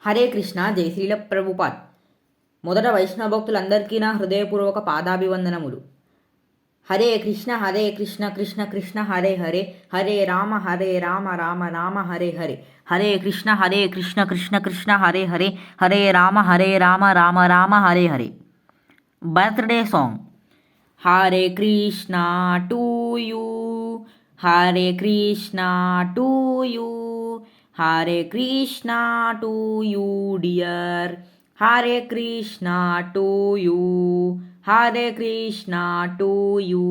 హరే కృష్ణ జై శ్రీల ప్రభుపాద్. మొదట వైష్ణవ భక్తులందరికీ నా హృదయపూర్వక పాదాభివందనములు. Hare Krishna Krishna Krishna Hare Hare, Hare Rama Rama Rama Hare Hare. Hare Krishna Krishna Krishna Hare Hare, Hare Rama Rama Rama Hare Hare. Birthday song. Hare Krishna to you, Hare Krishna to you, Hare Krishna to you dear, Hare Krishna to you, Hare Krishna to you.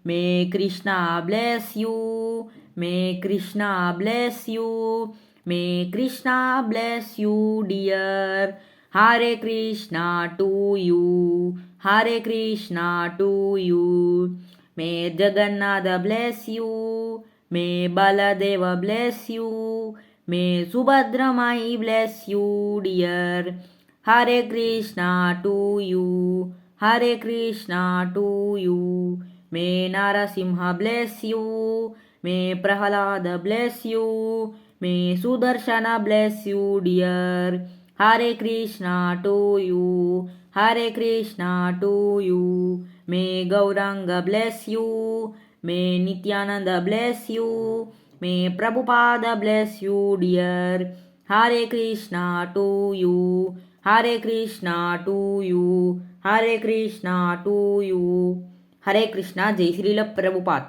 May Krishna bless you, may Krishna bless you, may Krishna bless you dear, Hare Krishna to you, Hare Krishna to you. May Jagannatha bless you, may Baladeva bless you, may Subhadramayi bless you dear, Hare Krishna to you, Hare Krishna to you. May Narasimha bless you, may Prahlada bless you, may Sudarshana bless you dear, Hare Krishna to you, Hare Krishna to you. May Gauranga bless you, may Nityananda bless you, may Prabhupada bless you dear, Hare Krishna to you, Hare Krishna to you, Hare Krishna to you. Hare Krishna జై శ్రీల ప్రభుపాద్.